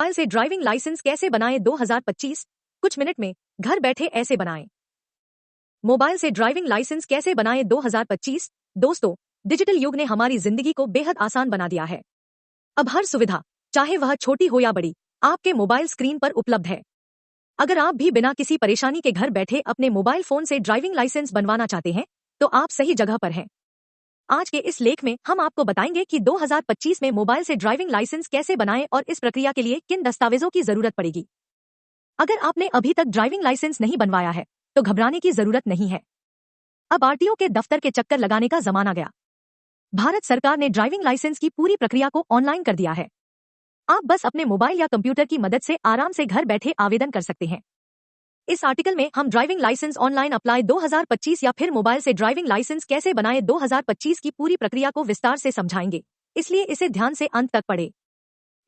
Mobile से driving licence कैसे बनाएं 2025? कुछ मिनट में घर बैठे ऐसे बनाएं। मोबाइल से ड्राइविंग लाइसेंस कैसे बनाएं 2025? दोस्तों, डिजिटल युग ने हमारी जिंदगी को बेहद आसान बना दिया है। अब हर सुविधा, चाहे वह छोटी हो या बड़ी, आपके मोबाइल स्क्रीन पर उपलब्ध है। अगर आप भी बिना किसी परेशानी के घर बैठे अपने मोबाइल फोन से ड्राइविंग लाइसेंस बनवाना चाहते हैं, तो आप सही जगह पर हैं। आज के इस लेख में हम आपको बताएंगे कि 2025 में मोबाइल से ड्राइविंग लाइसेंस कैसे बनाएं और इस प्रक्रिया के लिए किन दस्तावेजों की जरूरत पड़ेगी। अगर आपने अभी तक ड्राइविंग लाइसेंस नहीं बनवाया है, तो घबराने की जरूरत नहीं है। अब आरटीओ के दफ्तर के चक्कर लगाने का जमाना गया। भारत सरकार ने ड्राइविंग लाइसेंस की पूरी प्रक्रिया को ऑनलाइन कर दिया है। आप बस अपने मोबाइल या कंप्यूटर की मदद से आराम से घर बैठे आवेदन कर सकते हैं। इस आर्टिकल में हम ड्राइविंग लाइसेंस ऑनलाइन अप्लाई 2025 या फिर मोबाइल से ड्राइविंग लाइसेंस कैसे बनाएं 2025 की पूरी प्रक्रिया को विस्तार से समझाएंगे, इसलिए इसे ध्यान से अंत तक पढ़ें।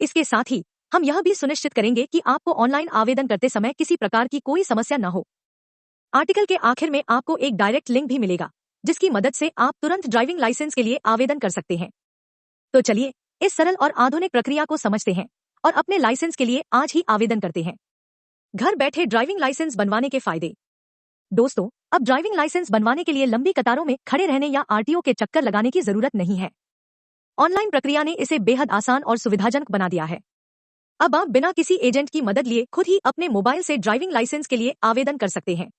इसके साथ ही हम यह भी सुनिश्चित करेंगे कि आपको ऑनलाइन आवेदन करते समय किसी प्रकार की कोई समस्या न हो। आर्टिकल के आखिर में आपको एक डायरेक्ट लिंक भी मिलेगा, जिसकी मदद से आप तुरंत ड्राइविंग लाइसेंस के लिए आवेदन कर सकते हैं। तो चलिए इस सरल और आधुनिक प्रक्रिया को समझते हैं और अपने लाइसेंस के लिए आज ही आवेदन करते हैं। घर बैठे ड्राइविंग लाइसेंस बनवाने के फायदे। दोस्तों, अब ड्राइविंग लाइसेंस बनवाने के लिए लंबी कतारों में खड़े रहने या आरटीओ के चक्कर लगाने की जरूरत नहीं है। ऑनलाइन प्रक्रिया ने इसे बेहद आसान और सुविधाजनक बना दिया है। अब आप बिना किसी एजेंट की मदद लिए खुद ही अपने मोबाइल से ड्राइविंग लाइसेंस के लिए आवेदन कर सकते हैं।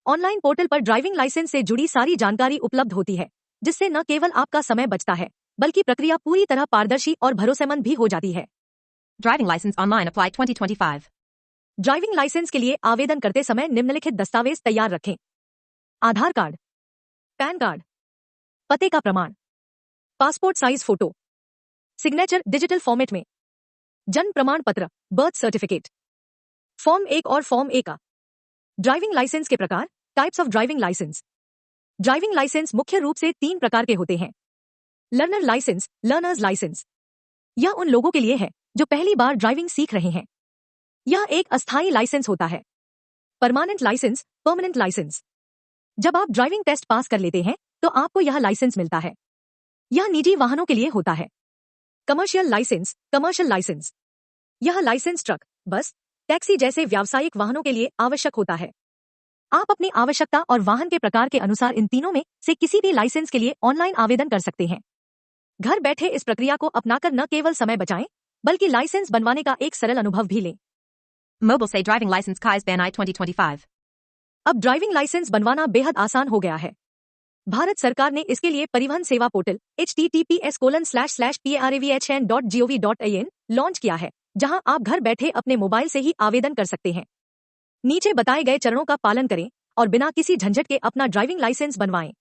ऑनलाइन पोर्टल पर ड्राइविंग लाइसेंस से जुड़ी सारी जानकारी उपलब्ध होती है, जिससे न केवल आपका समय बचता है, बल्कि प्रक्रिया पूरी तरह पारदर्शी और भरोसेमंद भी हो जाती है। Driving license online apply 2025. Driving licence के लिए आवेदन करते समय निम्नलिखित दस्तावेज तैयार रखें। आधार कार्ड, पैन कार्ड, पते का प्रमाण, passport size photo, signature digital format में, जन्म प्रमाण पत्र, बर्थ सर्टिफिकेट। फॉर्म 1 और फॉर्म ए का। ड्राइविंग लाइसेंस के प्रकार, types of driving licence. Driving licence मुख्य रूप से 3 प्रकार के होते हैं। Learner licence, learners licence. यह उन लोगों के लिए है जो पहली बार ड्राइविंग सीख रहे हैं। यह एक अस्थायी लाइसेंस होता है। Permanent licence, permanent licence. जब आप ड्राइविंग टेस्ट पास कर लेते हैं, तो आपको यह लाइसेंस मिलता है। यह निजी वाहनों के लिए होता है। Commercial licence, commercial licence. यह लाइसेंस ट्रक, बस, टैक्सी जैसे व्यावसायिक वाहनों के लिए आवश्यक होता है। आप अपनी आवश्यकता और वाहन के प्रकार के अनुसार इन तीनों में से किसी भी लाइसेंस के लिए ऑनलाइन आवेदन कर सकते हैं। घर बैठे इस प्रक्रिया को अपनाकर न केवल समय बचाएं, बल्कि लाइसेंस बनवाने का एक सरल अनुभव भी लें। Mobile say driving license Kais Ban I 2025. अब ड्राइविंग लाइसेंस बनवाना बेहद आसान हो गया है। भारत सरकार ने इसके लिए परिवहन सेवा पोर्टल https://paravhn.gov.in लॉन्च किया है, जहां आप घर बैठे अपने मोबाइल से ही आवेदन कर सकते हैं। नीचे बताए गए चरणों का पालन करें और बिना किसी झंझट के अपना ड्राइविंग लाइसेंस बनवाएं।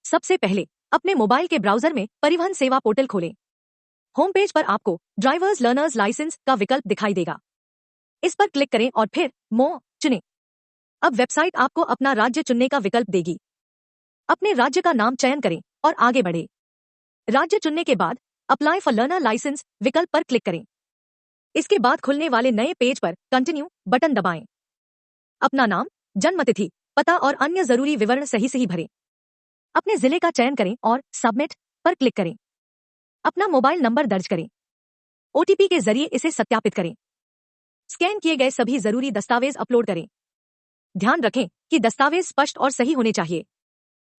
सबसे पहले अपने मोबाइल के ब्राउजर में परिवहन सेवा पोर्टल खोलें। होम पेज पर आपको ड्राइवर्स लर्नर्स लाइसेंस का विकल्प दिखाई देगा। इस पर क्लिक करें और फिर मोर चुनें। अब वेबसाइट आपको अपना राज्य चुनने का विकल्प देगी। अपने राज्य का नाम चयन करें और आगे बढ़ें। राज्य चुनने के बाद अप्लाई फॉर लर्नर लाइसेंस विकल्प पर क्लिक करें। इसके बाद खुलने वाले नए पेज पर कंटिन्यू बटन दबाएं। अपना नाम, जन्मतिथि, पता और अन्य जरूरी विवरण सही भरें। अपने जिले का चयन करें और सबमिट पर क्लिक करें। अपना मोबाइल नंबर दर्ज करें। ओटीपी के जरिए इसे सत्यापित करें। स्कैन किए गए सभी जरूरी दस्तावेज अपलोड करें। ध्यान रखें कि दस्तावेज स्पष्ट और सही होने चाहिए।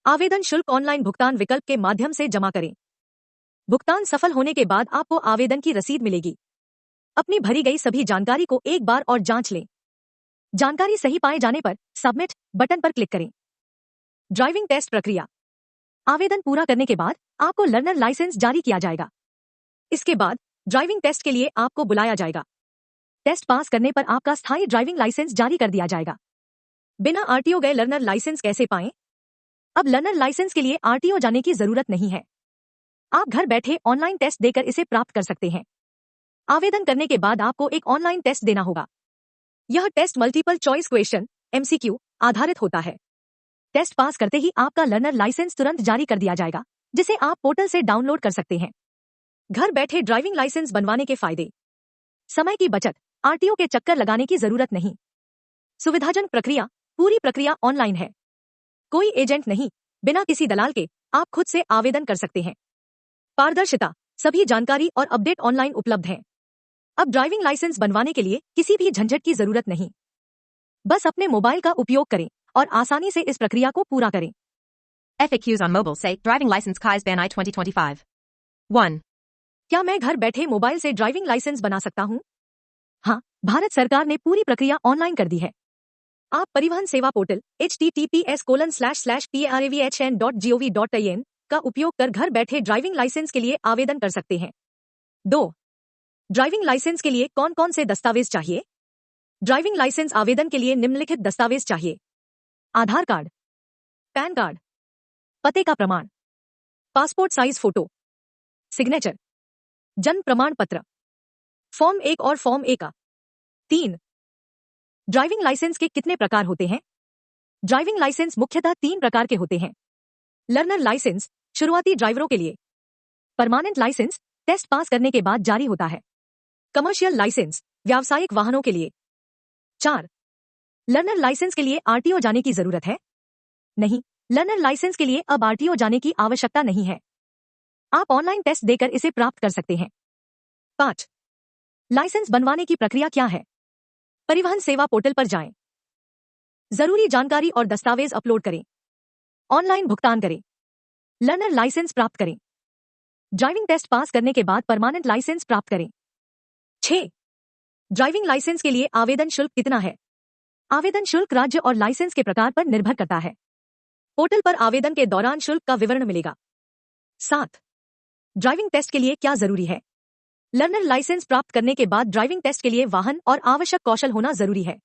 आवेदन शुल्क ऑनलाइन भुगतान विकल्प के माध्यम से जमा करें। भुगतान सफल होने के बाद आपको आवेदन की रसीद मिलेगी। अपनी भरी गई सभी जानकारी को एक बार और जांच लें। जानकारी सही पाए जाने पर सबमिट बटन पर क्लिक करें। ड्राइविंग टेस्ट प्रक्रिया। आवेदन पूरा करने के बाद आपको लर्नर लाइसेंस जारी किया जाएगा। इसके बाद ड्राइविंग टेस्ट के लिए आपको बुलाया जाएगा। टेस्ट पास करने पर आपका स्थायी ड्राइविंग लाइसेंस जारी कर दिया जाएगा। बिना आरटीओ गए लर्नर लाइसेंस कैसे पाएं? अब लर्नर लाइसेंस के लिए आरटीओ जाने की जरूरत नहीं है। आप घर बैठे ऑनलाइन टेस्ट देकर इसे प्राप्त कर सकते हैं। आवेदन करने के बाद आपको एक ऑनलाइन टेस्ट देना होगा। यह test multiple choice question MCQ आधारित होता है। टेस्ट पास करते ही आपका लर्नर लाइसेंस तुरंत जारी कर दिया जाएगा, जिसे आप पोर्टल से डाउनलोड कर सकते हैं। घर बैठे ड्राइविंग लाइसेंस बनवाने के फायदे। समय की बचत, आरटीओ के चक्कर लगाने की जरूरत नहीं। सुविधाजनक प्रक्रिया, पूरी प्रक्रिया ऑनलाइन है। कोई एजेंट नहीं, बिना किसी दलाल के आप खुद से आवेदन कर सकते हैं। पारदर्शिता, सभी जानकारी और अपडेट ऑनलाइन उपलब्ध है। अब ड्राइविंग लाइसेंस बनवाने के लिए किसी भी झंझट की जरूरत नहीं। बस अपने मोबाइल का उपयोग करें और आसानी से इस प्रक्रिया को पूरा करें। FAQs on mobile say driving license KAIS Ban I 2025. 1. क्या मैं घर बैठे मोबाइल से ड्राइविंग लाइसेंस बना सकता हूँ? हाँ, भारत सरकार ने पूरी प्रक्रिया ऑनलाइन कर दी है। आप परिवहन सेवा पोर्टल https://pravhn.gov.in का उपयोग कर घर बैठे ड्राइविंग लाइसेंस के लिए आवेदन कर सकते हैं। 2. ड्राइविंग लाइसेंस के लिए कौन कौन से दस्तावेज चाहिए? ड्राइविंग लाइसेंस आवेदन के लिए निम्नलिखित दस्तावेज चाहिए: आधार कार्ड, पैन कार्ड, पते का प्रमाण, पासपोर्ट साइज फोटो, सिग्नेचर, जन्म प्रमाण पत्र, फॉर्म 1 और फॉर्म A का। 3. ड्राइविंग लाइसेंस के कितने प्रकार होते हैं? ड्राइविंग लाइसेंस मुख्यतः 3 प्रकार के होते हैं। लर्नर लाइसेंस शुरुआती ड्राइवरों के लिए। परमानेंट लाइसेंस टेस्ट पास करने के बाद जारी होता है। कमर्शियल लाइसेंस व्यावसायिक वाहनों के लिए। 4. लर्नर लाइसेंस के लिए RTO जाने की जरूरत है? नहीं, लर्नर लाइसेंस के लिए अब RTO जाने की आवश्यकता नहीं है। आप ऑनलाइन टेस्ट देकर इसे प्राप्त कर सकते हैं। 5. लाइसेंस बनवाने की प्रक्रिया क्या है? परिवहन सेवा पोर्टल पर जाएं। जरूरी जानकारी और दस्तावेज अपलोड करें। ऑनलाइन भुगतान करें। लर्नर लाइसेंस प्राप्त करें। ड्राइविंग टेस्ट पास करने के बाद परमानेंट लाइसेंस प्राप्त करें। 6. ड्राइविंग लाइसेंस के लिए आवेदन शुल्क कितना है? आवेदन शुल्क राज्य और लाइसेंस के प्रकार पर निर्भर करता है। पोर्टल पर आवेदन के दौरान शुल्क का विवरण मिलेगा। 7. ड्राइविंग टेस्ट के लिए क्या जरूरी है? लर्नर लाइसेंस प्राप्त करने के बाद ड्राइविंग टेस्ट के लिए वाहन और आवश्यक कौशल होना जरूरी है।